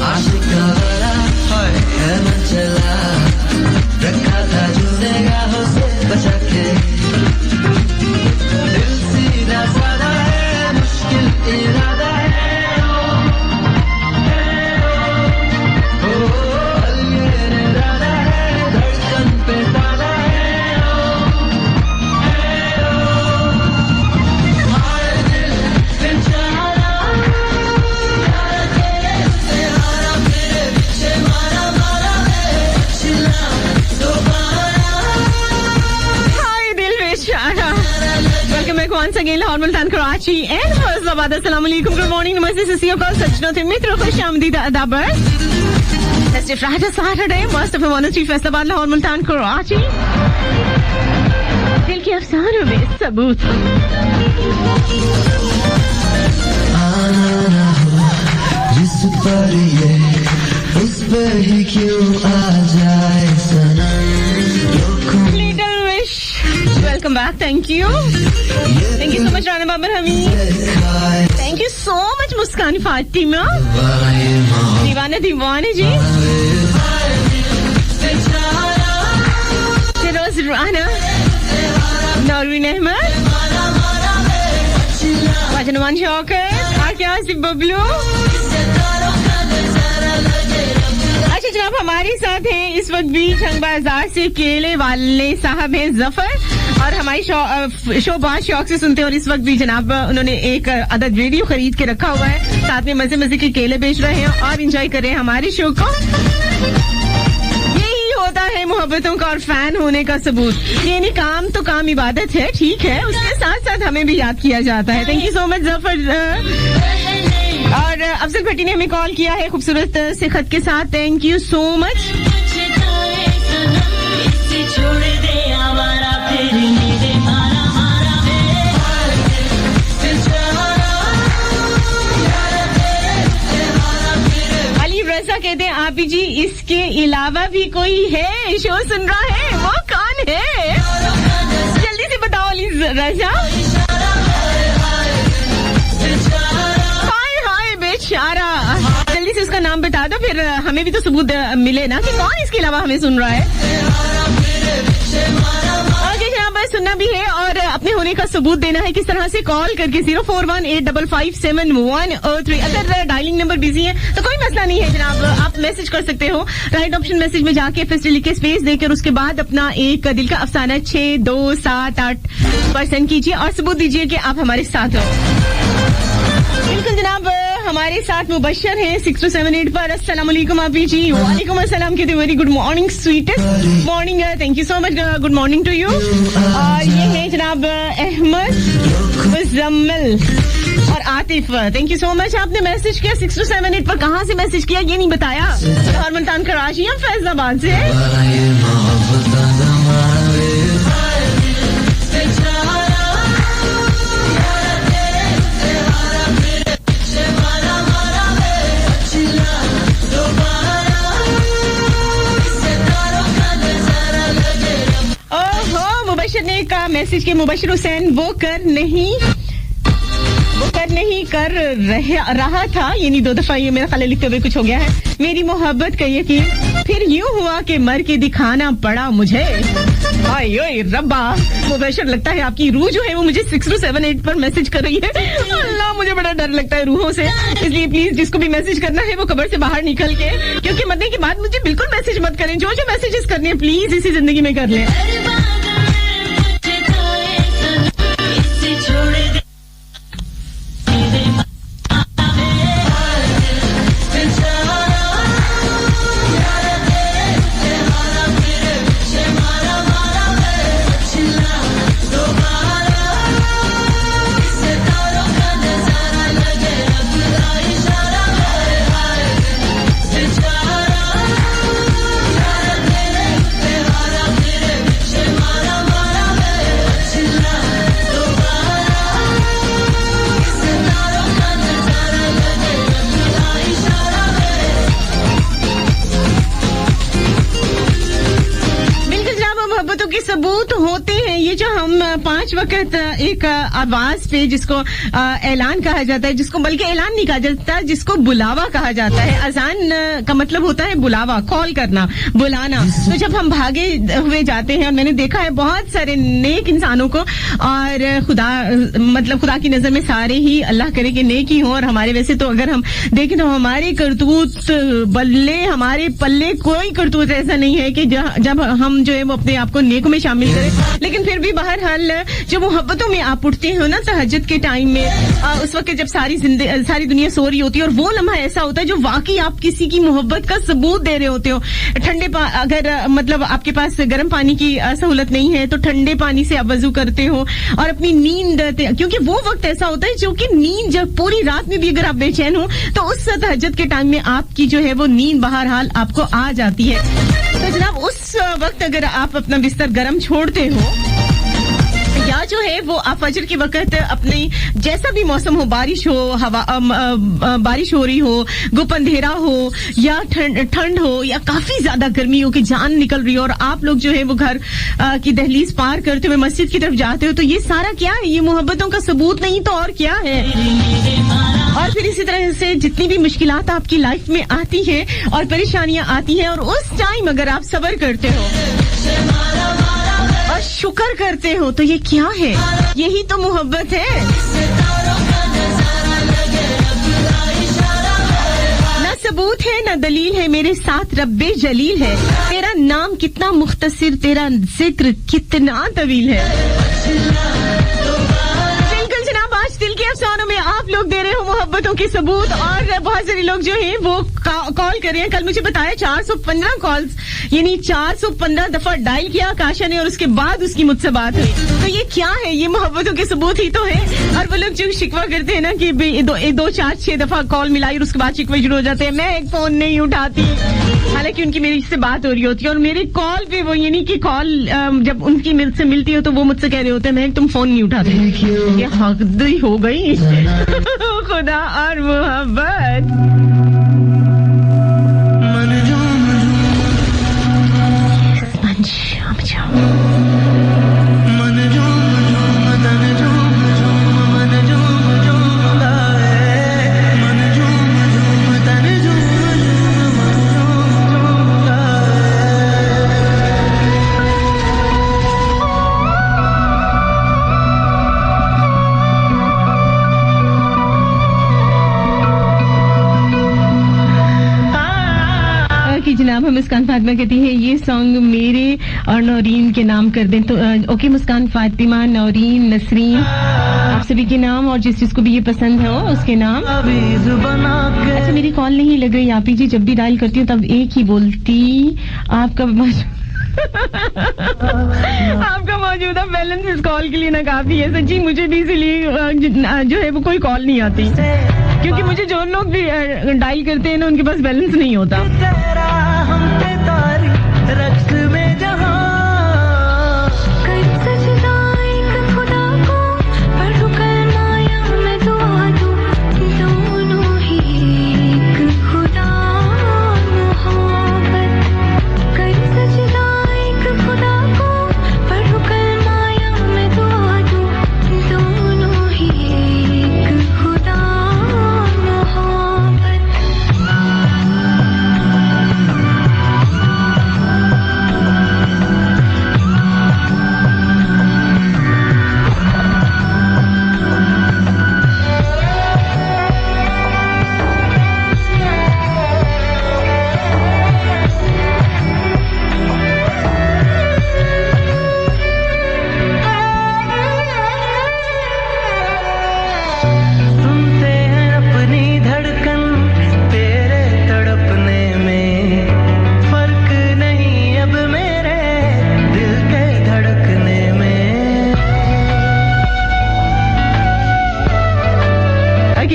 आशिक का भला है मन चला, रखा था जो निगाहों से बचा के, दिल सीधा साधा है मुश्किल इरादा है, once again Lahore Multan Karachi and Faisalabad. Assalamu alaikum, good morning, namaste, sasiya kal, sajno the mitro, khush aamdeed adabar. It's Friday, Saturday, must of 103 Faisalabad, Lahore Multan Karachi. दिल के अफसानों में सबूत आना ना हो जिस पर ये उस पर ही क्यों आ जाए सनम. Little Wish, welcome back, thank you so much Rana Babar Hamid, thank you so much Muskan Fatima, दीवाना दीवाने जी, फिरोज राना, नौरीन अहमद, वाजनमान शौकत, आके आसिफ बबलू. अच्छा जनाब, हमारे साथ हैं इस वक्त भी छंग बाजार से केले वाले साहब हैं जफर, और हमारी शो बहुत शौक से सुनते हैं, और इस वक्त भी जनाब उन्होंने एक अदद रेडियो खरीद के रखा हुआ है, साथ में मजे मजे के केले बेच रहे हैं और एंजॉय कर रहे हैं हमारे शो को. यही होता है मोहब्बतों का और फैन होने का सबूत. यानी काम तो काम इबादत है, ठीक है, उसके साथ साथ हमें भी याद किया जाता है. Thank you so much Zafar. और अफजल भट्टी ने हमें कॉल किया है खूबसूरत से खत के साथ. Thank you so much. Raza कहते हैं आप जी इसके अलावा भी कोई है शो सुन रहा है, वो कौन है जल्दी से बताओ रजा. हाय हाय बेचारा, जल्दी से उसका नाम बता दो, फिर हमें भी तो सबूत मिले ना कि कौन इसके अलावा हमें सुन रहा है. सुनना भी है और अपने होने का सबूत देना है. किस तरह से? कॉल करके 0418557103. अगर डायलिंग नंबर बिजी है तो कोई मसला नहीं है जनाब, आप मैसेज कर सकते हो. राइट ऑप्शन मैसेज में जाके फिर लिख के स्पेस देकर उसके बाद अपना एक दिल का अफसाना 6278 पर सेंड कीजिए और सबूत दीजिए कि आप हमारे साथ हो. बिल्कुल जनाब, हमारे साथ मुबशर हैं 6278 पर. अस्सलाम वालेकुम आपी जी. वालेकुम अस्सलाम. कहते very good morning, sweetest morning. Thank you so much, good morning to you. और ये है जनाब अहमद, मुजम्मिल और Atif. Thank you so much. आपने मैसेज किया 6278 पर. कहाँ से मैसेज किया ये नहीं बताया. और मुल्तान कराची या फैसलाबाद से. मुबशर ने का मैसेज के मुबशर हुसैन वो कर नहीं कर रहा था, यानी 2 दफा ये मेरा ख्याल लिखते हुए कुछ हो गया है. मेरी मोहब्बत का यकीन फिर यूं हुआ कि मर के दिखाना पड़ा मुझे. आय ओए रब्बा, मुबशर लगता है आपकी रूह जो है वो मुझे 6278 पर मैसेज कर रही है. अल्लाह, मुझे बड़ा डर लगता है रूहों से, इसलिए प्लीज जिसको भी मैसेज करना है वो कब्र से बाहर निकल के, क्योंकि मरने के बाद मुझे बिल्कुल मैसेज मत करें. जो जो मैसेजेस करने हैं प्लीज इसी जिंदगी में कर लें. सबूत होते हैं। ये जो हम 5 वक्त एक आवाज पे जिसको ऐलान कहा जाता है, जिसको बल्कि ऐलान नहीं कहा जाता, जिसको बुलावा कहा जाता है। अजान का मतलब होता है बुलावा, कॉल करना, बुलाना। तो जब हम भागे हुए जाते हैं, और मैंने देखा है बहुत सारे नेक इंसानों को, और खुदा की नजर में सारे ही अल्लाह करे कि नेक ही हो। और हमारे वैसे तो अगर हम देखें तो हमारे करतूत बल्ले, हमारे पल्ले कोई करतूत ऐसा नहीं है कि जब हम जो है वो अपने आप को नेकों में शामिल करें। लेकिन फिर भी बहरहाल जो मोहब्बतों में आप उठते हो ना तहज्जुद के टाइम में, उस वक्त जब सारी दुनिया सो रही होती है, और वो लम्हा ऐसा होता है जो वाकई आप किसी की मोहब्बत का सबूत दे रहे होते हो। अगर आपके पास गर्म पानी की सहूलत नहीं है तो ठंडे पानी से आप वजू करते हो, और अपनी नींद, क्योंकि वो वक्त ऐसा होता है जो कि नींद, जब पूरी रात में भी अगर आप बेचैन हो तो उस तहज्जुद के टाइम में आपकी जो है वो नींद बहरहाल आपको आ जाती है। तो जनाब उस वक्त अगर आप अपना बिस्तर गर्म छोड़ते हो, या जो है वो आप फजर के वक्त अपनी जैसा भी मौसम हो, बारिश हो, बारिश हो रही हो, गुप अंधेरा हो, या ठंड हो, या काफी ज्यादा गर्मी हो कि जान निकल रही हो, और आप लोग जो है वो घर की दहलीज पार करते हुए मस्जिद की तरफ जाते हो, तो ये सारा क्या है? ये मोहब्बतों का सबूत नहीं तो और क्या है? और फिर इसी तरह से जितनी भी मुश्किलात आपकी लाइफ में आती है और परेशानियां आती हैं, और उस टाइम अगर आप सब्र करते हो और शुक्र करते हो, तो ये क्या है? यही तो मोहब्बत है। ना सबूत है ना दलील है, मेरे साथ रब्बे जलील है। तेरा नाम कितना मुख्तसिर, तेरा जिक्र कितना तवील है। दिल के अफसानों में आप लोग दे रहे हो मोहब्बतों के सबूत, और बहुत सारे लोग जो हैं वो कॉल कर रहे हैं। कल मुझे बताया 415 कॉल्स, यानी 415 दफा डायल किया आकाशा ने, और उसके बाद उसकी मुझसे बात हुई। तो ये क्या है? ये मोहब्बतों के सबूत ही तो है। और वो लोग जो शिकवा करते हैं ना कि 2, 4, 6 दफा कॉल मिलाई और उसके बाद शिकवे शुरू हो जाते हैं, मैं एक फोन नहीं उठाती, हालांकि उनकी मेरी से बात हो रही होती है, और मेरी कॉल पे वो, यानी कि कॉल जब उनकी मुझसे मिलती हो तो वो मुझसे कह रहे होते हैं मैं तुम फोन नहीं उठाते। ये हद ही हो गई। खुदा और मोहब्बत। जनाब हम मुस्कान फातिमा कहती है ये सॉन्ग मेरे और नौरीन के नाम कर दें। तो ओके मुस्कान फातिमा, नौरीन, नसरीन, आप सभी के नाम, और जिस जिसको भी ये पसंद हो उसके नाम। अच्छा मेरी कॉल नहीं लग रही आप ही जी, जब भी डायल करती हूँ तब एक ही बोलती, आपका आपका मौजूदा बैलेंस इस कॉल के लिए ना काफी है। सच्ची मुझे भी इसीलिए जो है वो कोई कॉल नहीं आती, क्योंकि मुझे जो लोग भी डायल करते हैं ना उनके पास बैलेंस नहीं होता।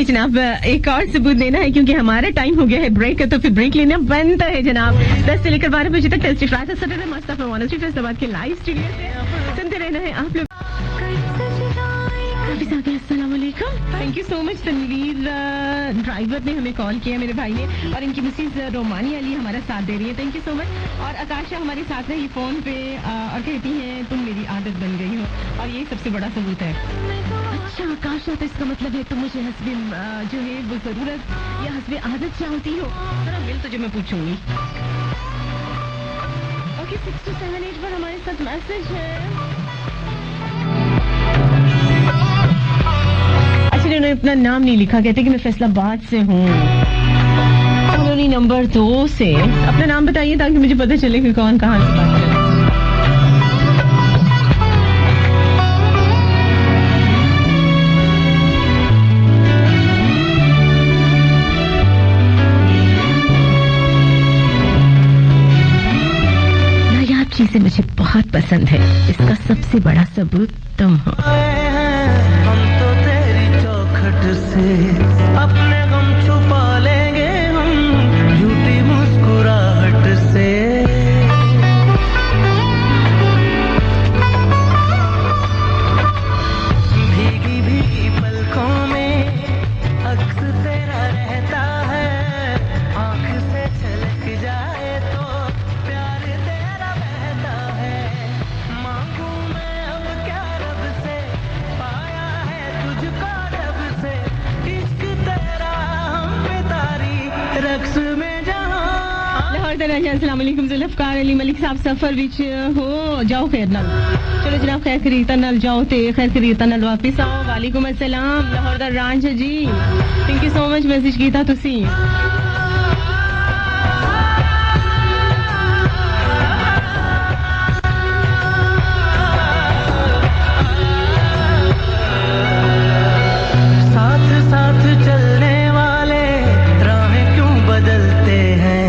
जनाब एक और सबूत देना है क्योंकि हमारा टाइम हो गया है ब्रेक का, तो फिर ब्रेक लेना बनता है जनाब। 10 से लेकर 12 बजे तक test fry Saturday Mustafa 103 Faisalabad के लाइव स्टूडियो से सुनते रहना है आप लोग। वापस आ गए। अस्सलाम वालेकुम। Thank you so much Tanveer driver ने हमें कॉल किया, मेरे भाई ने, और इनकी मिसेज रोमानी अली हमारा साथ दे रही है। Thank you so much. और आकाशा हमारे साथ रही फोन पे और कहती हैं तुम मेरी आदत बन गई हो, और ये सबसे बड़ा सबूत है। अच्छा आकाशा, तो इसका मतलब है तुम मुझे हस्बे जो है वो जरूरत या हस्बे आदत चाहती हो? जरा मिल तुझे मैं पूछूंगी। ओके 6278 पर हमारे साथ मैसेज है। अच्छा उन्होंने अपना नाम नहीं लिखा, कहते कि मैं फैसलाबाद से हूँ, कॉलोनी नंबर 2 से। अपना नाम बताइए ताकि मुझे पता चले कि कौन कहाँ से बात कर रहा है। नायाब चीजें मुझे बहुत पसंद है, इसका सबसे बड़ा सबूत तुम हो। से अपने गम छुपा लेंगे हम झूठी मुस्कुराहट से। भीगी भीगी पलकों में अक्स तेरा रहता है, आँख से छलक जाए तो प्यार तेरा बहता है। मांगू मैं अब क्या रब से, पाया है तुझको रब से, इश्क तेरा हम पे तारी रक्स में जहां। लाहौर दराजा अस्सलाम वालेकुम। जुल्फकार अली मलिक साहब सफर विच हो जाओ खैर नाल, चलो जनाब खैर खरीता नाल जाओ ते खैर खरीता नाल वापस आओ। वालेकुम अस्सलाम लाहौर दराजा जी, thank you so much message कीता तुसी। साथ साथ चलने वाले राहें क्यों बदलते हैं,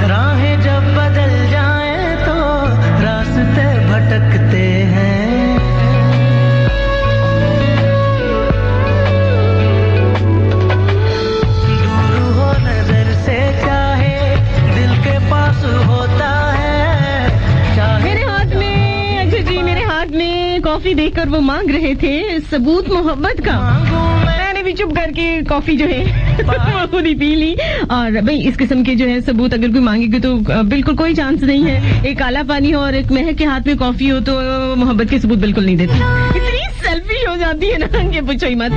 राहें जब बदल जाएं तो रास्ते भटकते हैं। दूर हो नजर से चाहे दिल के पास होता है, चाहे मेरे हाथ में, अच्छा जी मेरे हाथ में कॉफी देखकर वो मांग रहे थे सबूत मोहब्बत का। मैंने भी चुप करके कॉफी जो है वो खुद ही पी ली। और भाई इस किस्म के जो है सबूत अगर कोई मांगेगी तो बिल्कुल कोई चांस नहीं है। एक काला पानी हो और एक महक के हाथ में कॉफी हो तो मोहब्बत के सबूत बिल्कुल नहीं देती। इतनी सेल्फिश हो जाती है ना कि पूछो ही मत।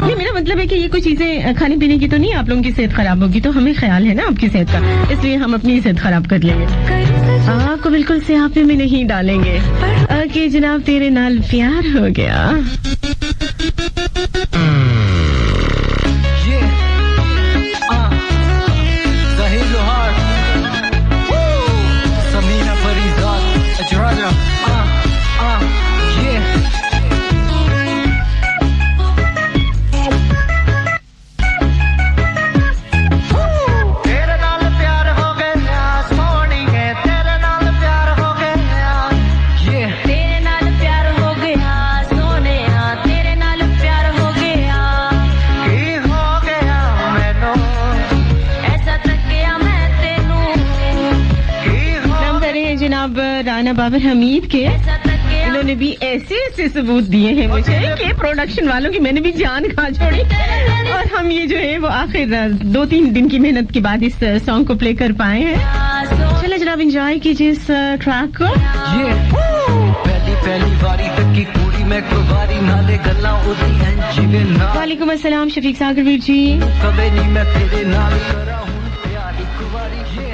ये मेरा मतलब है कि ये कोई चीजें खाने पीने की तो नहीं, आप लोगों की सेहत खराब होगी तो हमें ख्याल है ना आपकी सेहत का, इसलिए हम अपनी सेहत खराब कर लेंगे, आपको बिल्कुल सियापे में नहीं डालेंगे। कि जनाब तेरे नाल प्यार हो गया। Zahir Lohar, Samina Farizad, Ajraja, yeah. तेरे नाल प्यार हो गया सोनी है, तेरे नाल प्यार हो गया, yeah. तेरे नाल प्यार हो गया सोने, तेरे नाल प्यार हो गया। की हो गया मैनू, ऐसा तकिया मैं तेनू, की हो नाम कर रहे हैं जनाब राना बाबर हमीद के। ऐसा तकिया इन्होंने भी ऐसे ऐसे सबूत दिए हैं मुझे कि प्रोडक्शन वालों की मैंने भी जान खा छोड़ी। और हम ये जो है वो आखिर 2-3 दिन की मेहनत के बाद इस सॉन्ग को प्ले कर पाए हैं। चलो जनाब एंजॉय कीजिए इस ट्रैक को। पहली बारी तक की कुड़ी मैं कुवारी नाले गल्ला उदी जिवे ना वालेकुम अस्सलाम शफीक सागर वीर जी। कदे नहीं मैं तेरे नाल करा हूं प्यार एक बारी, ये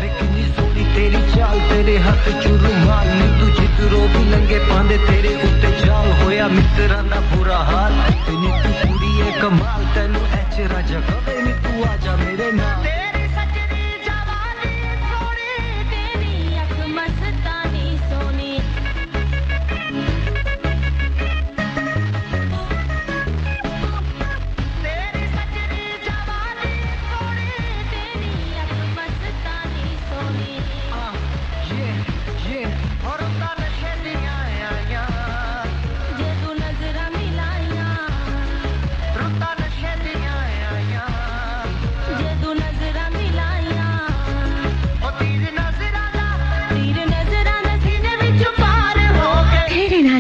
कितनी सोनी तेरी चाल, तेरे हथ चुरू माल नी तू जिधरों भी लंगे पांदे तेरे उत्ते जाल होया मित्रां दा बुरा हाल। तेनी तू कुड़ी है कमाल, तेनू एच राजा कदे नी तू आजा मेरे नाल। तेरी सजनी जवानी सोनी, तेरी अख मस्तानी सोनी, तेरी सजनी जवानी सोनी, तेरी अख मस्तानी सोनी। ये और उता नशे दियां आया, जे तू नजरा मिलाइया, रुता नशे दियां आया,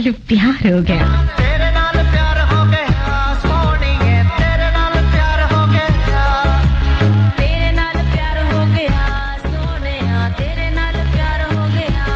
नाल प्यार हो गया। तेरे नाल प्यार हो गया सोनिए तेरे नाल प्यार हो गया तेरे नाल प्यार हो गया सोनिया तेरे नाल प्यार हो गया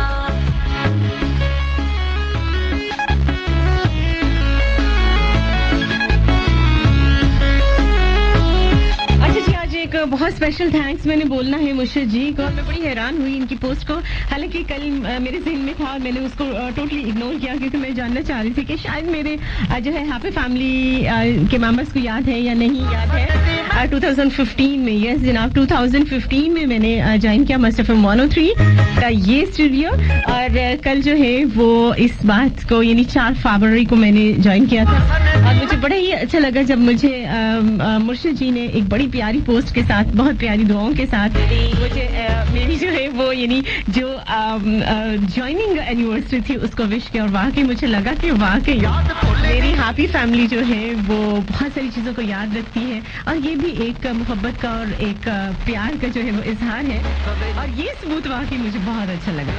अच्छा जी, आज एक बहुत स्पेशल थैंक्स मैंने बोलना है मुर्शिद जी को। मैं बड़ी हैरान हुई इनकी पोस्ट को, हालांकि कल मेरे जहन में था और मैंने उसको टोटली इग्नोर किया क्योंकि मैं जानना चाह रही थी कि शायद मेरे जो है हैप्पी फैमिली के मेंबर्स को याद है या नहीं याद है। 2015 में, यस जनाब, 2015 में मैंने ज्वाइन किया मस्ट एफएम 103 का ये स्टूडियो, और कल जो है वो इस बात को यानी 4 फरवरी को मैंने ज्वाइन किया था। और मुझे बड़ा ही अच्छा लगा जब मुझे मुर्शिद जी ने एक बड़ी प्यारी पोस्ट के साथ, बहुत प्यारी दुआओं के साथ मुझे मेरी जो है वो यानी जो ज्वाइनिंग एनिवर्सरी थी उसको विश किया, और वाकई मुझे लगा कि वाकई मेरी हैप्पी फैमिली जो है वो बहुत सारी चीज़ों को याद रखती है, और ये भी एक मोहब्बत का और एक प्यार का जो है वो इजहार है, और ये सबूत वाकई मुझे बहुत अच्छा लगा।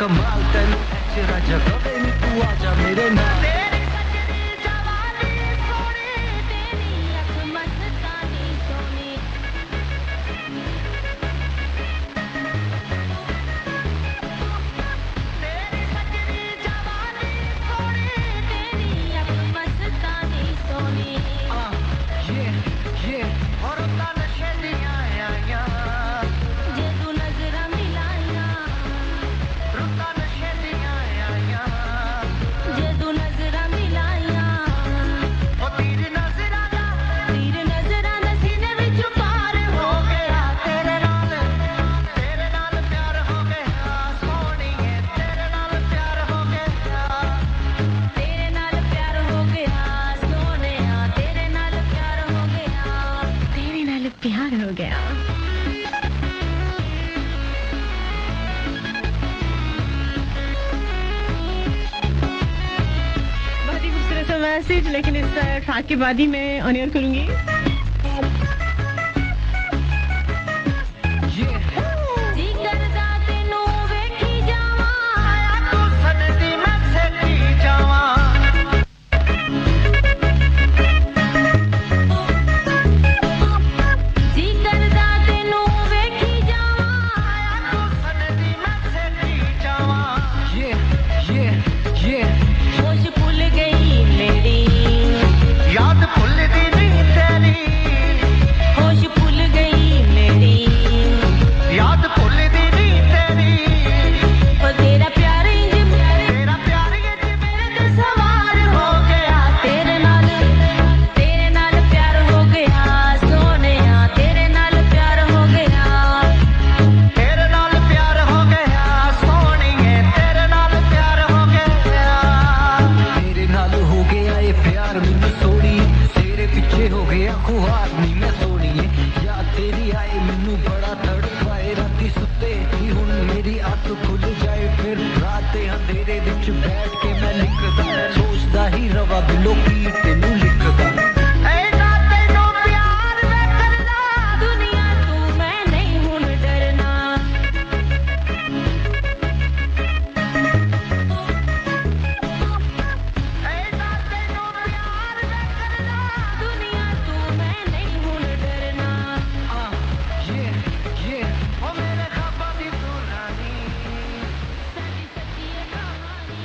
कमाल तेन तेरा जगह तू आजा मेरे नाल तेरी सजनी जवानी सोनी तेरी अख मस्तानी सोनी तेरी सजनी जवानी सोनी तेरी अख मस्तानी सोनी ये और ता नशे दी आया जे तू नजरां मिलाइयां रुता नशे दी आया जे तू नजरां मिलाइयां ओ तेरी नजरां दा तीर नजरां दे सीने विच पार हो गया तेरे नाल प्यार हो गया सोनिए तेरे नाल प्यार हो गया तेरे नाल प्यार हो गया सोनिया तेरे नाल प्यार हो गया तेरे नाल प्यार हो गया। बहुत ही खूबसूरत सा मैसेज, लेकिन इस ट्रैक के बाद ही मैं ऑन एयर करूंगी। जी करदा तेनू वेखी जावां आया तू सनदी मैं सेठी जावां जी करदा तेनू वेखी जावां आया तू सनदी मैं सेठी जावां होश भुल गई मेरी याद भुलदी नहीं तेरी होश भुल गई मेरी याद भुलदी नहीं तेरी ओ तेरा प्यार इंज तेरा प्यार ये जी मेरे ते सवार हो गया तेरे नाल प्यार हो गया सोनिया तेरे नाल प्यार हो गया तेरे नाल प्यार हो गया सोनिए तेरे नाल प्यार हो गया तेरे नाल हो गया ये प्यार मैनू सोनी तेरे पीछे हो गया खुआर नी मैं सोनिए याद तेरी आए मैनू बड़ा तड़पाए राती सुते ही हुन मेरी अख खुल जाए फिर रात अंधेरे विच बैठ के मैं लिखदा सोचदा ही रवा बिलो की तेनू लिखदा ऐ ना तेनू प्यार मैं करना दुनिया तू मैं नहीं हुन डरना ऐ ना तेनू प्यार मैं करना दुनिया तू मैं नहीं हुन डरना ये ओ मेरे ख्वाबा दी तू रानी साडी सच्ची कहानी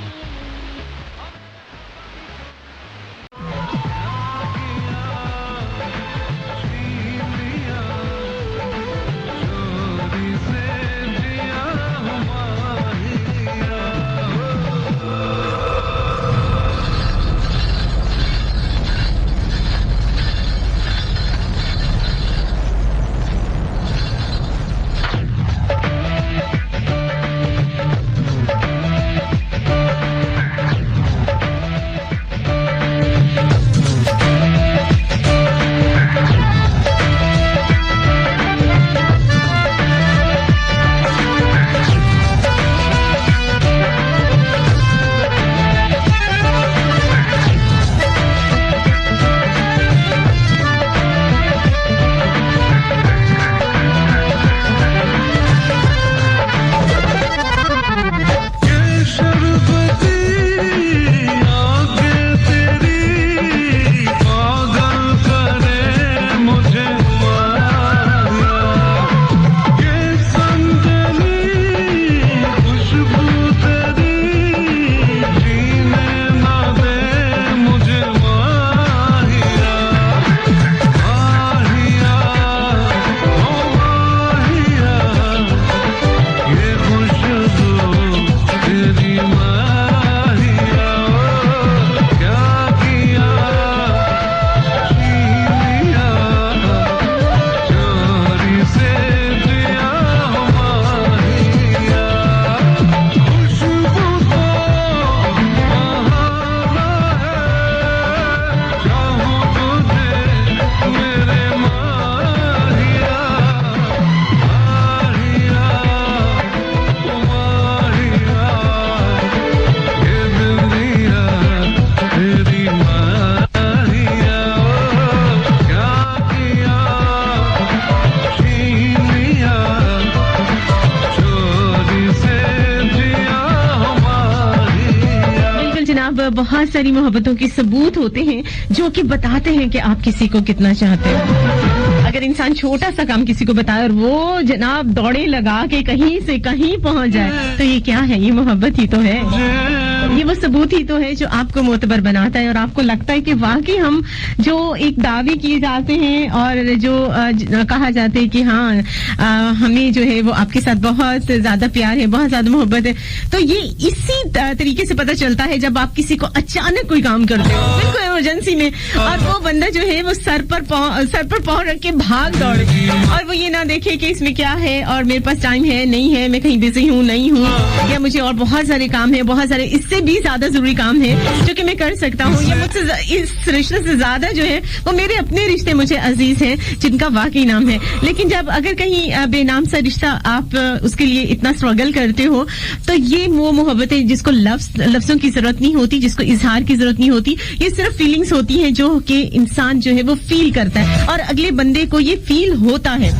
बहुत सारी मोहब्बतों के सबूत होते हैं जो कि बताते हैं कि आप किसी को कितना चाहते हो। अगर इंसान छोटा सा काम किसी को बताए और वो जनाब दौड़े लगा के कहीं से कहीं पहुंच जाए, तो ये क्या है? ये मोहब्बत ही तो है, ये वो सबूत ही तो है जो आपको मोतबर बनाता है और आपको लगता है कि वाकई हम जो एक दावे किए जाते हैं और जो कहा जाता है कि हाँ हमें जो है वो आपके साथ बहुत ज्यादा प्यार है, बहुत ज्यादा मोहब्बत है, तो ये इसी तरीके से पता चलता है जब आप किसी को अचानक कोई काम करते हो बिल्कुल इमरजेंसी में और वो बंदा जो है वो सर पर पाँव रख के भाग दौड़े और वो ये ना देखे कि इसमें क्या है और मेरे पास टाइम है नहीं है, मैं कहीं बिजी हूँ नहीं हूँ, या मुझे और बहुत सारे काम है, बहुत सारे इससे भी ज्यादा जरूरी काम है जो कि मैं कर सकता हूँ, या मुझसे इस रिश्ते से ज्यादा जो है वो मेरे अपने रिश्ते मुझे अजीज हैं जिनका वाकई नाम है। लेकिन जब अगर कहीं बेनाम सा रिश्ता आप उसके लिए इतना स्ट्रगल करते हो, तो ये वो मोहब्बत है जिसको लफ्जों की जरूरत नहीं होती, जिसको इजहार की जरूरत नहीं होती, ये सिर्फ फीलिंग्स होती हैं जो कि इंसान जो है वो फील करता है और अगले बंदे को ये फील होता है।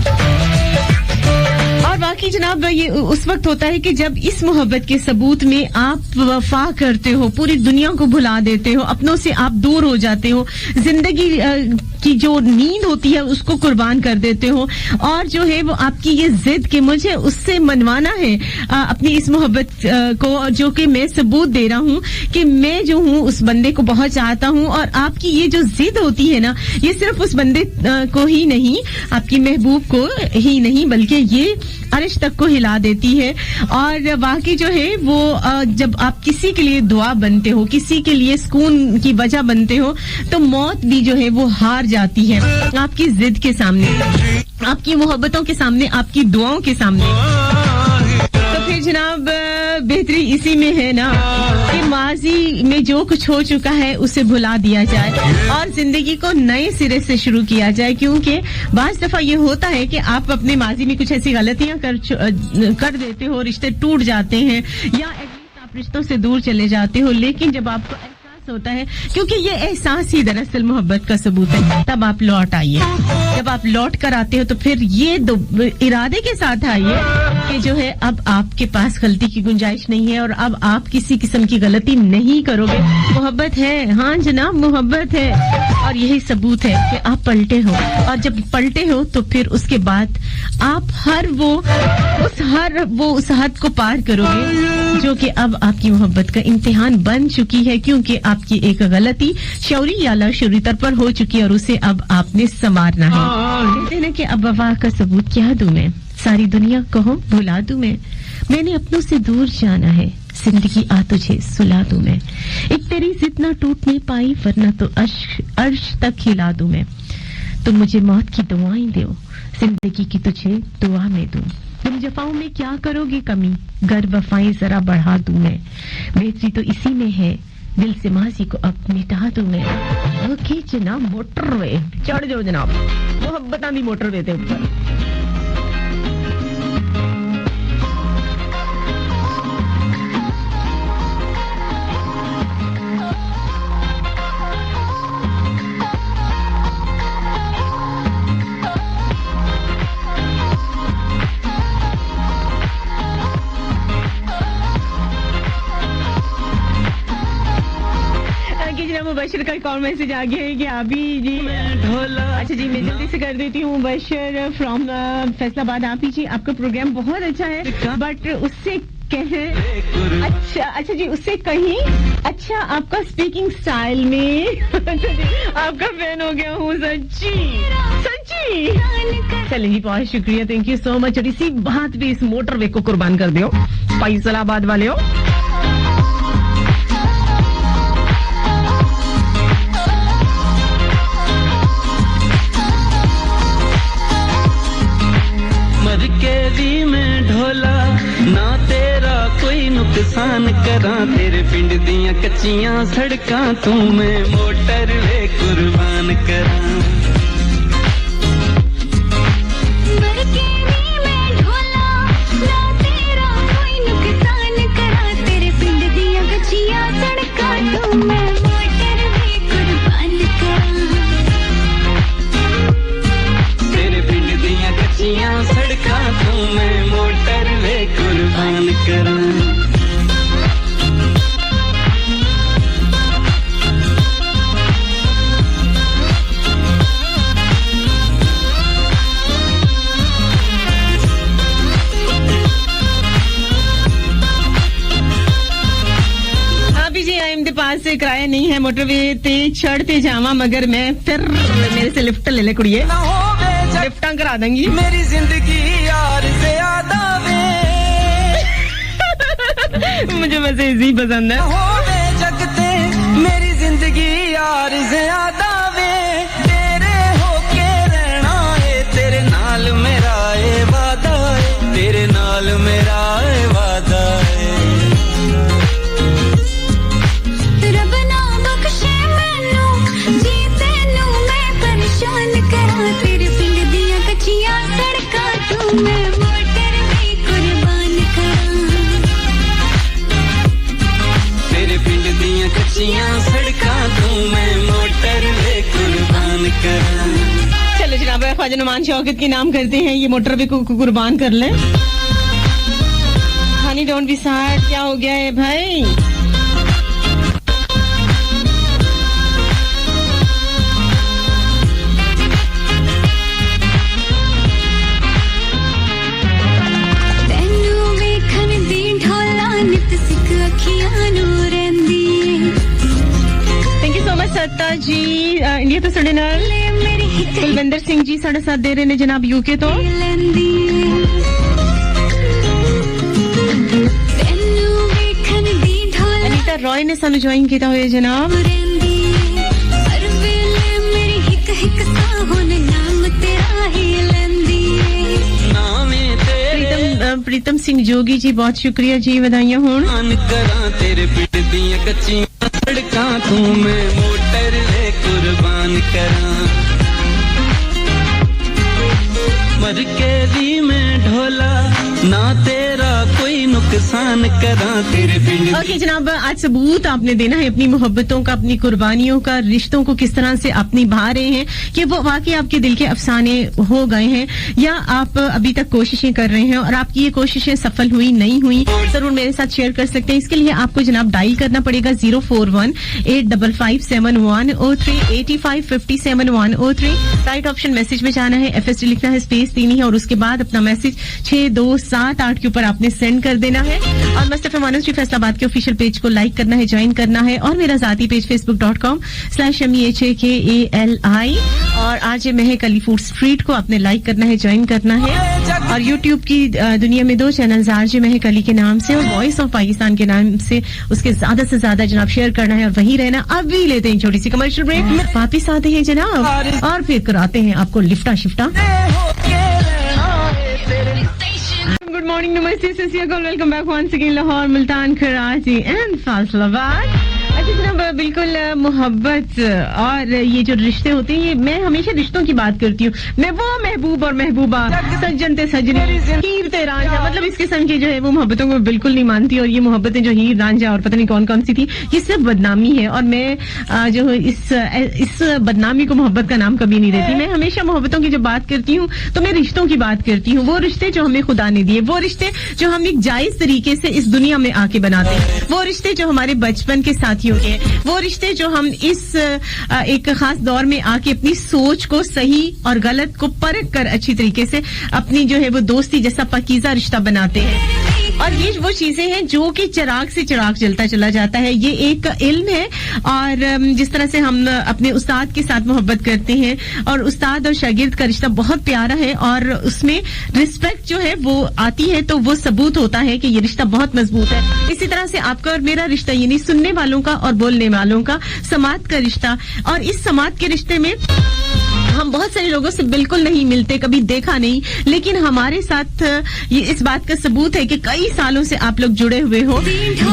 और बाकी जनाब ये उस वक्त होता है कि जब इस मोहब्बत के सबूत में आप वफा करते हो, पूरी दुनिया को भुला देते हो, अपनों से आप दूर हो जाते हो, जिंदगी की जो नींद होती है उसको कुर्बान कर देते हो और जो है वो आपकी ये जिद कि मुझे उससे मनवाना है अपनी इस मोहब्बत को, जो कि मैं सबूत दे रहा हूँ कि मैं जो हूँ उस बंदे को बहुत चाहता हूँ। और आपकी ये जो जिद होती है ना, ये सिर्फ उस बंदे को ही नहीं, आपकी महबूब को ही नहीं बल्कि ये अर्श तक को हिला देती है। और वाकई जो है वो जब आप किसी के लिए दुआ बनते हो, किसी के लिए सुकून की वजह बनते हो, तो मौत भी जो है वो हार जाती है आपकी जिद के सामने, आपकी मोहब्बतों के सामने, आपकी दुआओं के सामने। तो फिर जनाब बेहतरी इसी में है ना कि माजी में जो कुछ हो चुका है उसे भुला दिया जाए और जिंदगी को नए सिरे से शुरू किया जाए, क्योंकि बाज दफा ये होता है कि आप अपने माजी में कुछ ऐसी गलतियां कर देते हो, रिश्ते टूट जाते हैं या एटलीस्ट आप रिश्तों से दूर चले जाते हो, लेकिन जब आपको होता है, क्योंकि ये एहसास ही दरअसल मोहब्बत का सबूत है, तब आप लौट आइए। जब आप लौट कर आते हो तो फिर ये इरादे के साथ आइए कि जो है अब आपके पास गलती की गुंजाइश नहीं है और अब आप किसी किस्म की गलती नहीं करोगे। मोहब्बत है, हाँ जनाब मोहब्बत है और यही सबूत है कि आप पलटे हो और जब पलटे हो तो फिर उसके बाद आप उस हद को पार करोगे जो कि अब आपकी मोहब्बत का इम्तिहान बन चुकी है, क्योंकि आपकी एक गलती शौरी या लाशौरी तौर पर हो चुकी है और उसे अब आपने संवारना है। कहते हैं ना कि अब वफा का सबूत क्या दूं मैं, सारी दुनिया कहो भुला दूं मैंने अपनों से दूर जाना है, जिंदगी आ तुझे सुला दूं मैं, एक तेरी जिद ना टूटने पाई वरना तो अर्श तक हिला दूं मैं, तो मुझे मौत की दुआएं दो, जिंदगी की तुझे दुआ में दूं, तुम जफाओं में क्या करोगे कमी, गर वफाएं जरा बढ़ा दूं मैं, बेहतरी तो इसी में है, दिल से माजी को अब मिटा दूं मैं। ओके जनाब, मोटरवे चढ़ जाओ जनाब, मोहब्बतां दी मोटरवे दे ऊपर। मुबशर का कॉल मैसेज आ गया है कि अभी जी अच्छा जी मैं जल्दी से कर देती हूँ। मुबशर फ्रॉम फैसलाबाद, आप ही जी आपका प्रोग्राम बहुत अच्छा है, बट उससे कहें अच्छा जी उससे कहीं अच्छा आपका स्पीकिंग स्टाइल में आपका फैन हो गया हूँ सच्ची। चलें जी, बहुत शुक्रिया, थैंक यू सो मच। और इसी बात पे इस मोटरवे को कुर्बान कर दियो फैसलाबाद वाले हो। केदी में ढोला ना तेरा कोई नुकसान करा, तेरे पिंड दियां कच्चियां सड़कां तू मैं मोटरवे कुर्बान करा। सड़का तू मैं मोटरवे कुर्बान करा। यहाँ से किराया नहीं है मोटरवे ते चढ़ते जावा मगर मैं फिर मेरे से लिफ्ट ले कुड़िए लिफ्टा करा देंगी मेरी जिंदगी यार से ज्यादा मुझे वैसे इजी पसंद है होवे जगते मेरी जिंदगी यार से ज्यादा वे तेरे होके रहना है तेरे नाल मेरा ए वादा है तेरे नाल मेरा ए वादा है रब ना बख्शे मैनू जी तेनू मैं परेशान करा तेरे पिंड दियां कच्चियां सड़कां तू मैं मोटर भी कुर्बान करा तेरे पिंड दियां कच्चियां सड़कां तू मैं मोटर भी कुर्बान करा चलो जनाब ख्वाजा नुमान शौकत के नाम करते हैं ये मोटर भी कुर्बान कर ले हनी डोंट बी सैड क्या हो गया है भाई तेनू वेखन दी ढोला नित सिक अखियां नू रहिंदी थैंक यू सो मच सत्ता जी इंडिया तो सुने नाल मेरी हिक कुलविंदर सिंह जी साढ़े साथ दे रहे ने जनाब यूके तो लैंदी तेनू वेखन दी ढोला अनीता रॉय ने सानू ज्वाइन किया हुआ जनाब रहिंदी हर वेले मेरी हिक हिक सा हुन नाम तेरा ही लैंदी नामे तेरे प्रीतम सिंह जोगी जी बहुत शुक्रिया जी बधाइयां होण कुर्बान करा तेरे पिंड दियां कच्चियां सड़कां तू मैं मोटर ले कुर्बान करा मर के भी मैं ढोला ना तेरा कोई नुकसान करा तेरे पिंड ओके जनाब आज सबूत आपने देना है अपनी मोहब्बतों का अपनी कुर्बानियों का रिश्तों को किस तरह से आप निभा रहे हैं कि वो वाकई आपके दिल के अफसाने हो गए हैं या आप अभी तक कोशिशें कर रहे हैं और आपकी ये कोशिशें सफल हुई नहीं हुई जरूर मेरे साथ शेयर कर सकते हैं इसके लिए आपको जनाब डायल करना पड़ेगा 041-855-7103 8557-103 राइट ऑप्शन मैसेज में जाना है FST लिखना है स्पेस देनी है और उसके बाद अपना मैसेज 6278 के ऊपर आपने सेंड कर देना है और मस्त एफएम 103 फैसलाबाद के ऑफिशियल पेज को लाइक करना है ज्वाइन करना है और मेरा जाती पेज facebook.com/MEHAKALI और आज महक अली फूड स्ट्रीट को आपने लाइक करना है ज्वाइन करना है और यूट्यूब की दुनिया में 2 चैनल आरजे महक अली के नाम से और वॉइस ऑफ पाकिस्तान के नाम से उसके ज्यादा से ज्यादा जनाब शेयर करना है और वहीं रहना अभी लेते हैं छोटी सी कमर्शियल ब्रेक वापिस आते हैं जनाब और फिर कराते हैं आपको लिफ्टा शिफ्टा गुड मॉर्निंग नमस्ते सस्याकाल welcome back once again Lahore Multan Karachi and Faisalabad अच्छा जनाब बिल्कुल मोहब्बत और ये जो रिश्ते होते हैं ये मैं हमेशा रिश्तों की बात करती हूँ मैं वो महबूब और महबूबा सज्जन ते सजनी हीर ते रांझा मतलब इस किस्म की जो है वो मोहब्बतों को बिल्कुल नहीं मानती और ये मोहब्बतें जो हीर रांझा और पता नहीं कौन कौन सी थी ये सब बदनामी है और मैं जो इस बदनामी को मोहब्बत का नाम कभी नहीं देती मैं हमेशा मोहब्बतों की जो बात करती हूँ तो मैं रिश्तों की बात करती हूँ वो रिश्ते जो हमें खुदा ने दिए वो रिश्ते जो हम एक जायज तरीके से इस दुनिया में आके बनाते हैं वो रिश्ते जो हमारे बचपन के साथियों के वो रिश्ते जो हम इस एक खास दौर में आके अपनी सोच को सही और गलत को परख कर अच्छी तरीके से अपनी जो है वो दोस्ती जैसा पकीज़ा रिश्ता बनाते हैं और ये वो चीजें हैं जो कि चिराग से चिराग जलता चला जाता है ये एक इल्म है और जिस तरह से हम अपने उस्ताद के साथ मोहब्बत करते हैं और उस्ताद और शागिर्द का रिश्ता बहुत प्यारा है और उसमें रिस्पेक्ट जो है वो आती है तो वो सबूत होता है कि ये रिश्ता बहुत मजबूत है इसी तरह से आपका और मेरा रिश्ता यानी सुनने वालों का और बोलने वालों का समात का रिश्ता और इस समात के रिश्ते में हम बहुत सारे लोगों से बिल्कुल नहीं मिलते कभी देखा नहीं लेकिन हमारे साथ ये इस बात का सबूत है कि कई सालों से आप लोग जुड़े हुए हो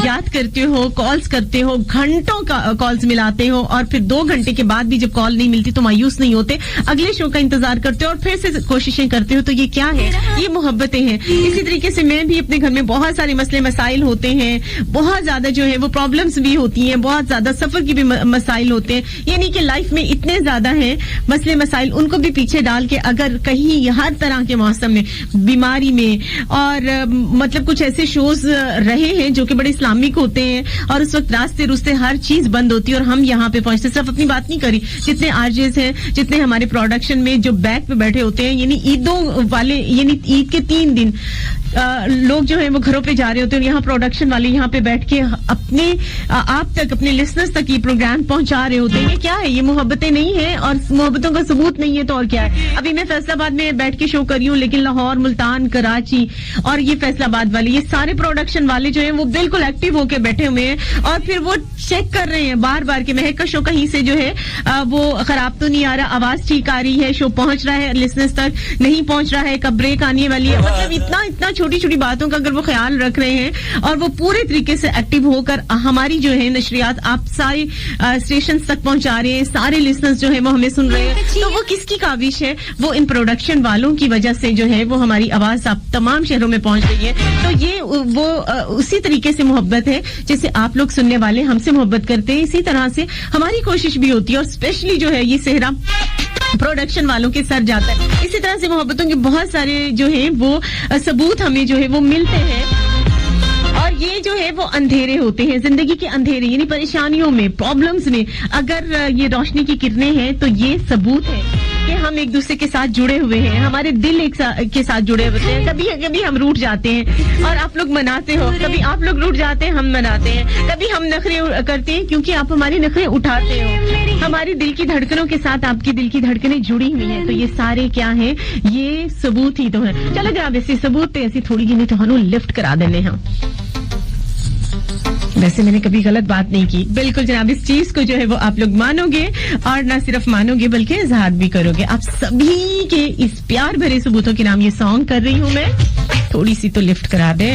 याद करते हो कॉल्स करते हो घंटों का कॉल्स मिलाते हो और फिर 2 घंटे के बाद भी जब कॉल नहीं मिलती तो मायूस नहीं होते अगले शो का इंतजार करते हो और फिर से कोशिशें करते हो तो ये क्या है ये मोहब्बतें हैं इसी तरीके से मैं भी अपने घर में बहुत सारे मसले मसाइल होते हैं बहुत ज्यादा जो है वो प्रॉब्लम्स भी होती हैं बहुत ज्यादा सफर की भी मसाइल होते हैं यानी कि लाइफ में इतने ज्यादा हैं मसले मसाइल उनको भी पीछे डाल के अगर कहीं हर तरह के मौसम में बीमारी में और मतलब कुछ ऐसे शोज रहे हैं जो कि बड़े इस्लामिक होते हैं और उस वक्त रास्ते रुस्ते हर चीज बंद होती है और हम यहाँ पे पहुंचते सिर्फ अपनी बात नहीं करी जितने आरजेस हैं जितने हमारे प्रोडक्शन में जो बैक पे बैठे होते हैं यानी ईदों वाले यानी ईद के 3 दिन लोग जो है वो घरों पे जा रहे होते हैं, यहाँ प्रोडक्शन वाले यहाँ पे बैठ के अपने आप तक, अपने लिसनर्स तक ये प्रोग्राम पहुंचा रहे होते हैं। ये क्या है? ये मोहब्बतें नहीं है, और मोहब्बतों का सबूत नहीं है तो और क्या है। अभी मैं फैसलाबाद में बैठ के शो कर रही हूँ, लेकिन लाहौर, मुल्तान, कराची और ये फैसलाबाद वाले, ये सारे प्रोडक्शन वाले जो है वो बिल्कुल एक्टिव होके बैठे हुए हैं, और फिर वो चेक कर रहे हैं बार बार कि महक का शो कहीं से जो है वो खराब तो नहीं आ रहा, आवाज ठीक आ रही है, शो पहुंच रहा है लिसनर्स तक, नहीं पहुंच रहा है, कब ब्रेक आने वाली है। मतलब इतना छोटी छोटी बातों का अगर वो ख्याल रख रहे हैं और वो पूरे तरीके से एक्टिव होकर हमारी जो है नशरियात आप सारे स्टेशन तक पहुंचा रहे हैं, सारे लिसनर्स जो है वो हमें सुन रहे हैं, तो वो किसकी काविश है? वो इन प्रोडक्शन वालों की वजह से जो है वो हमारी आवाज आप तमाम शहरों में पहुंच रही है। तो ये वो उसी तरीके से मोहब्बत है जैसे आप लोग सुनने वाले हमसे मोहब्बत करते हैं, इसी तरह से हमारी कोशिश भी होती है, और स्पेशली जो है ये सेहरा प्रोडक्शन वालों के सर जाता है। इसी तरह से मोहब्बतों के बहुत सारे जो है वो सबूत हमें जो है वो मिलते हैं, और ये जो है वो अंधेरे होते हैं, जिंदगी के अंधेरे, यानी परेशानियों में, प्रॉब्लम्स में अगर ये रोशनी की किरणें हैं तो ये सबूत है कि हम एक दूसरे के साथ जुड़े हुए हैं, हमारे दिल के साथ जुड़े होते हैं। कभी कभी हम रूठ जाते हैं और आप लोग मनाते हो, कभी आप लोग रूठ जाते हैं, हम मनाते हैं, कभी हम नखरे करते हैं क्योंकि आप हमारे नखरे उठाते हो। हमारी दिल की धड़कनों के साथ आपकी दिल की धड़कनें जुड़ी हुई हैं, तो ये सारे क्या हैं? ये सबूत ही तो है। चलो जनाब, ऐसे सबूत ऐसी थोड़ी गिनी तो लिफ्ट करा देने हम। वैसे मैंने कभी गलत बात नहीं की, बिल्कुल जनाब, इस चीज को जो है वो आप लोग मानोगे, और ना सिर्फ मानोगे बल्कि इजहार भी करोगे। आप सभी के इस प्यार भरे सबूतों के नाम ये सॉन्ग कर रही हूं मैं, थोड़ी सी तो लिफ्ट करा दे।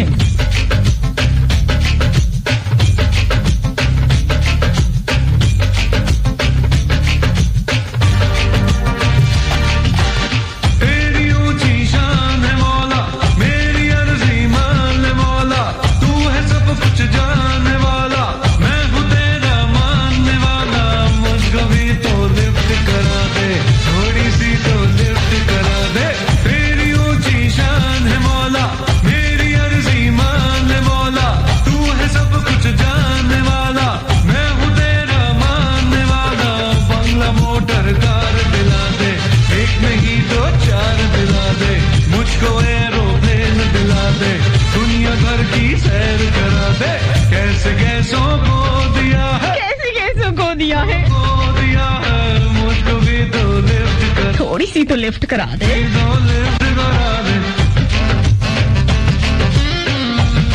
थोड़ी सी तो लिफ्ट करा दे।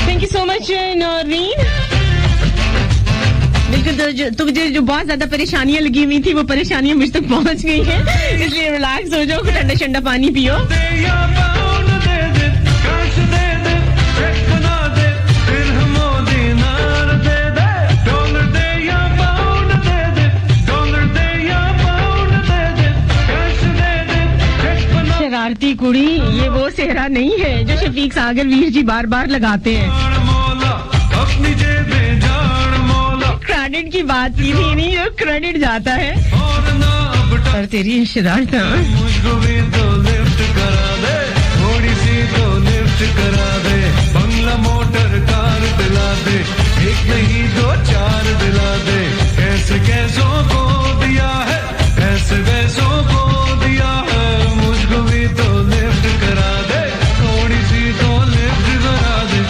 Thank you so much Naureen. बिल्कुल, तुझे जो बहुत ज्यादा परेशानियां लगी हुई थी वो परेशानियां मुझ तक पहुंच गई हैं, इसलिए रिलैक्स हो जाओ, ठंडा ठंडा पानी पियो। शरारती कुड़ी, ये वो सेहरा नहीं है जो शफीक सागर वीर जी बार बार लगाते हैं। क्रेडिट की बात की थी, नहीं जो क्रेडिट जाता है पर तेरी शरारत। मुझको भी तो लिफ्ट करा दे, थोड़ी सी तो लिफ्ट करा दे, बंगला मोटर कार दिला दे, एक नहीं दो चार दिला दे, कैसे कैसों को दिया है, ऐसे वैसों को दिया है, मुझको भी तो लिफ्ट करा दे, थोड़ी सी तो लिफ्ट करा दे।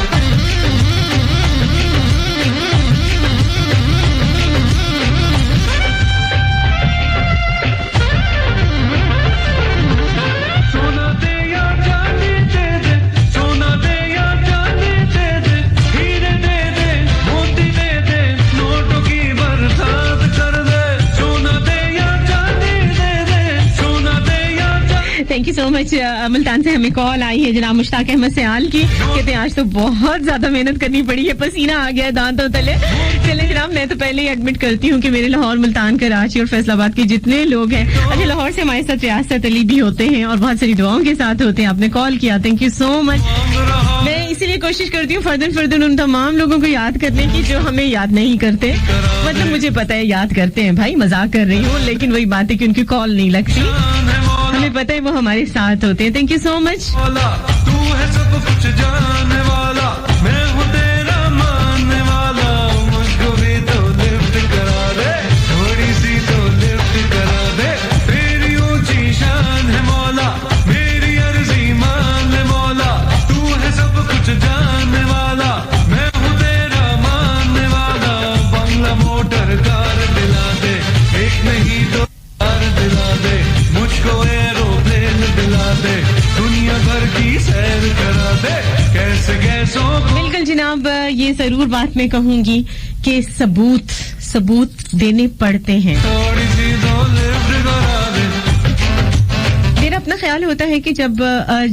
सोना दे या चांदी दे दे, सोना दे या चांदी दे दे, हीरे दे दे, मोती दे दे, नोटों की बरसात कर दे, सोना दे या चांदी दे दे, सोना दे या चांदी। Thank you so much. Multan से हमें कॉल आई है जनाब मुश्ताक अहमद सयाल की, कहते हैं आज तो बहुत ज्यादा मेहनत करनी पड़ी है, पसीना आ गया दांतों तले। चले जनाब, मैं तो पहले ही एडमिट करती हूँ कि मेरे लाहौर, मुल्तान, कराची और फैसलाबाद के जितने लोग हैं, अच्छा लाहौर से हमारे साथ रियासत अली भी होते हैं और बहुत सारी दुआओं के साथ होते हैं। आपने कॉल किया, थैंक यू सो मच। मैं इसीलिए कोशिश करती हूँ फर्दन उन तमाम लोगों को याद करने की जो हमें याद नहीं करते। मतलब मुझे पता है याद करते हैं भाई, मजाक कर रही हूँ, लेकिन वही बात है कि उनकी कॉल नहीं लगती, हमें पता है वो हमारे साथ होते हैं। Thank you so much. तू है सब कुछ जानने वाला, मैं हूँ तेरा मानने वाला, मुझको भी तो लिफ्ट करा दे, थोड़ी सी तो लिफ्ट करा दे, तेरी ऊंची शान है मौला, मेरी अर्जी मान ले मौला, तू है सब बिल्कुल जनाब, ये जरूर बात मैं कहूंगी कि सबूत देने पड़ते हैं। थोड़ी सी तो लिफ्ट करा दे। मेरा अपना ख्याल होता है कि जब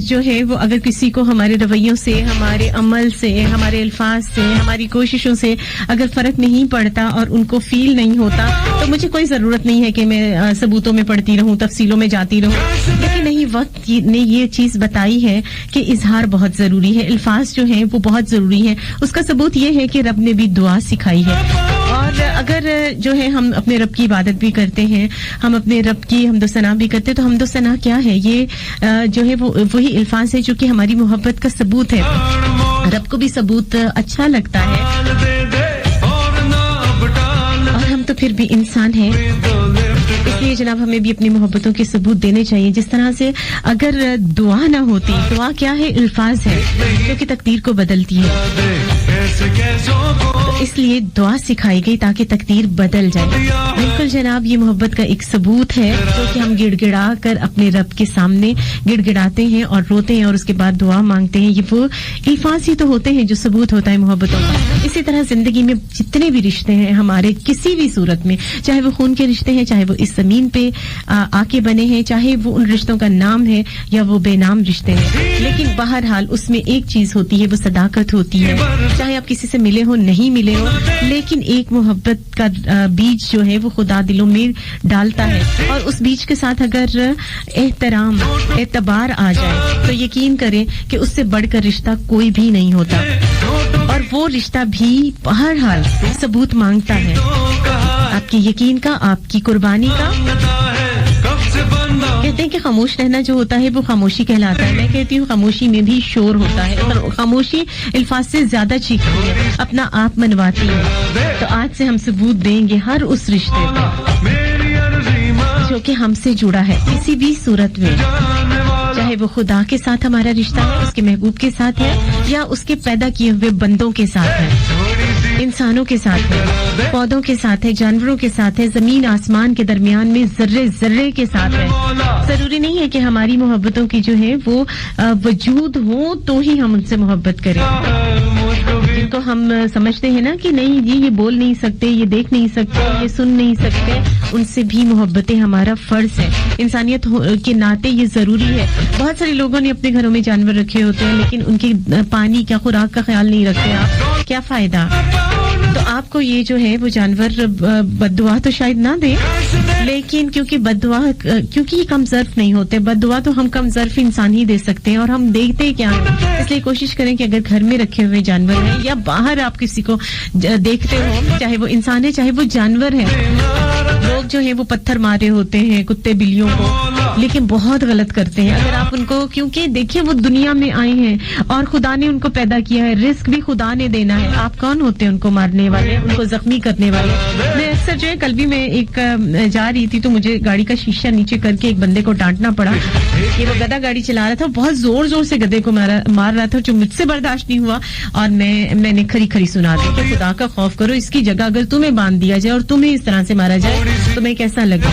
जो है वो अगर किसी को हमारे रवैयों से, हमारे अमल से, हमारे अल्फाज से, हमारी कोशिशों से अगर फर्क नहीं पड़ता और उनको फील नहीं होता, तो मुझे कोई जरूरत नहीं है कि मैं सबूतों में पढ़ती रहूं, तफसीलों में जाती रहूं। लेकिन नहीं, वक्त ने ये चीज बताई है कि इजहार बहुत जरूरी है, अल्फाज जो हैं वो बहुत जरूरी है। उसका सबूत ये है कि रब ने भी दुआ सिखाई है। और अगर जो है हम अपने रब की इबादत भी करते हैं, हम अपने रब की हमदोसना भी करते हैं, तो हमदोसना क्या है? ये जो है वो वही अल्फाज है जो कि हमारी मोहब्बत का सबूत है। रब को भी सबूत अच्छा लगता है, और हम तो फिर भी इंसान हैं, इसलिए जनाब हमें भी अपनी मोहब्बतों के सबूत देने चाहिए। जिस तरह से अगर दुआ ना होती, दुआ क्या है? अल्फाज है जो कि तकदीर को बदलती है, तो इसलिए दुआ सिखाई गई ताकि तकदीर बदल जाए। बिल्कुल जनाब, ये मोहब्बत का एक सबूत है जो कि हम गिड़गिड़ा कर अपने रब के सामने गिड़गिड़ाते हैं और रोते हैं और उसके बाद दुआ मांगते हैं। ये वो अल्फाज ही तो होते हैं जो सबूत होता है मोहब्बतों का। इसी तरह जिंदगी में जितने भी रिश्ते हैं हमारे, किसी भी सूरत में, चाहे वो खून के रिश्ते हैं, चाहे वो इस जमीन पे आके बने हैं, चाहे वो उन रिश्तों का नाम है या वो बेनाम रिश्ते हैं, लेकिन बहरहाल उसमें एक चीज होती है, वो सदाकत होती है। चाहे आप किसी से मिले हो, नहीं मिले हो, लेकिन एक मोहब्बत का बीज जो है वो खुदा दिलों में डालता है, और उस बीज के साथ अगर एहतराम, एतबार आ जाए तो यकीन करें कि उससे बढ़कर रिश्ता कोई भी नहीं होता, और वो रिश्ता भी बहरहाल सबूत मांगता है, आपके यकीन का, आपकी कुर्बानी का। कहते हैं कि खामोश रहना जो होता है वो खामोशी कहलाता है। मैं कहती हूँ खामोशी में भी शोर होता है, और खामोशी अल्फाज से ज्यादा चीखती है, अपना आप मनवाती है। तो आज से हम सबूत देंगे हर उस रिश्ते पर जो कि हमसे जुड़ा है, किसी भी सूरत में, चाहे वो खुदा के साथ हमारा रिश्ता है, उसके महबूब के साथ है, या उसके पैदा किए हुए बंदों के साथ है, इंसानों के साथ है, पौधों के साथ है, जानवरों के साथ है, जमीन आसमान के दरमियान में जर्रे जर्रे के साथ है। जरूरी नहीं है कि हमारी मोहब्बतों की जो है वो वजूद हो तो ही हम उनसे मोहब्बत करें। जिनको हम समझते हैं ना कि नहीं जी, ये बोल नहीं सकते, ये देख नहीं सकते, ये सुन नहीं सकते, उनसे भी मोहब्बतें हमारा फर्ज है। इंसानियत के नाते ये जरूरी है। बहुत सारे लोगों ने अपने घरों में जानवर रखे होते हैं, लेकिन उनकी पानी का, खुराक का ख्याल नहीं रखते आप, क्या फायदा? तो आपको ये जो है वो जानवर बद्दुआ तो शायद ना दे, लेकिन क्योंकि ये कम ज़र्फ नहीं होते, बद्दुआ तो हम कम ज़र्फ इंसान ही दे सकते हैं, और हम देखते क्या हैं। इसलिए कोशिश करें कि अगर घर में रखे हुए जानवर हैं या बाहर आप किसी को देखते हो, चाहे वो इंसान है चाहे वो जानवर है, लोग जो है वो पत्थर मारे होते हैं कुत्ते बिल्लियों को, लेकिन बहुत गलत करते हैं। अगर आप उनको, क्योंकि देखिए वो दुनिया में आए हैं और खुदा ने उनको पैदा किया है, रिस्क भी खुदा ने देना है। आप कौन होते हैं उनको मारने वाले, उनको जख्मी करने वाले? मैं अक्सर जो है, कल भी मैं एक जा रही थी तो मुझे गाड़ी का शीशा नीचे करके एक बंदे को डांटना पड़ा कि वो गधा गाड़ी चला रहा था, बहुत जोर जोर से गधे को मार रहा था, जो मुझसे बर्दाश्त नहीं हुआ, और मैंने खरी खरी सुना दी कि खुदा का खौफ करो, इसकी जगह अगर तुम्हें बांध दिया जाए और तुम्हें इस तरह से मारा जाए तो तुम्हें कैसा लगे?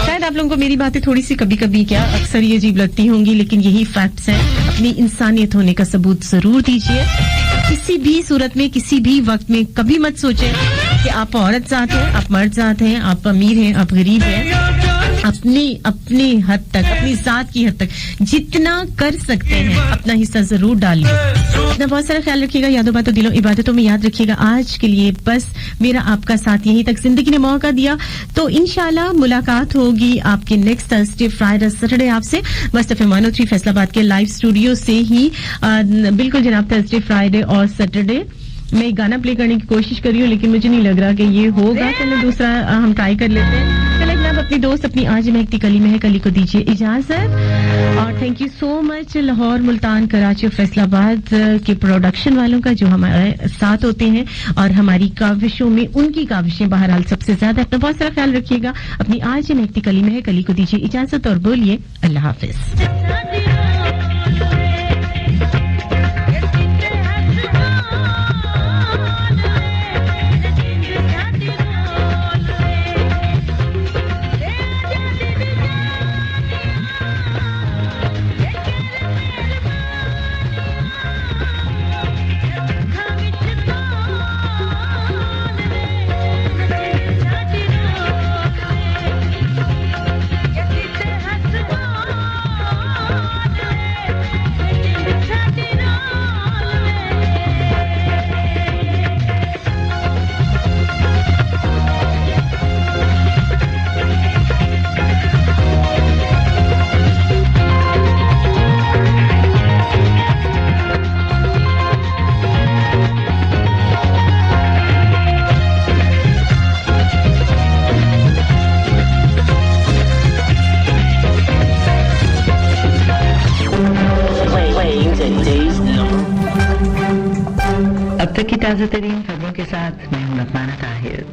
शायद आप लोगों को मेरी बातें थोड़ी सी कभी कभी क्या अक्सर ये अजीब लगती होंगी, लेकिन यही फैक्ट्स हैं। अपनी इंसानियत होने का सबूत जरूर दीजिए, किसी भी सूरत में, किसी भी वक्त में। कभी मत सोचें कि आप औरत जात हैं, आप मर्द जात हैं, आप अमीर हैं, आप गरीब हैं। अपनी हद तक, अपनी जात की हद तक जितना कर सकते हैं अपना हिस्सा जरूर डालिए। अपना बहुत सारा ख्याल रखिएगा, यादों बातों दिलों इबादतों में याद रखिएगा। आज के लिए बस मेरा आपका साथ यहीं तक जिंदगी ने मौका दिया, तो इंशाल्लाह मुलाकात होगी आपके नेक्स्ट थर्सडे, फ्राइडे, सैटरडे आपसे मस्त एफएम 103 फैसलाबाद के लाइव स्टूडियो से ही। बिल्कुल जनाब, थर्सडे, फ्राइडे और सैटरडे मैं एक गाना प्ले करने की कोशिश कर रही हूँ, लेकिन मुझे नहीं लग रहा कि ये होगा। चलो दूसरा हम ट्राई कर लेते हैं। चले जनाब, अपनी दोस्त अपनी आज महकती कली में है कली को दीजिए इजाजत, और thank you so much Lahore, Multan, Karachi और फैसलाबाद के प्रोडक्शन वालों का जो हमारे साथ होते हैं और हमारी काविशों में उनकी काविशें बहरहाल सबसे ज्यादा। अपना बहुत सारा ख्याल रखिएगा। अपनी आज महकती कली में है कली को दीजिए इजाजत और बोलिए अल्लाह हाफिज। Come तक की ताज़ा तरीन खबरों के साथ मैं हूं लकमाना ताहिर।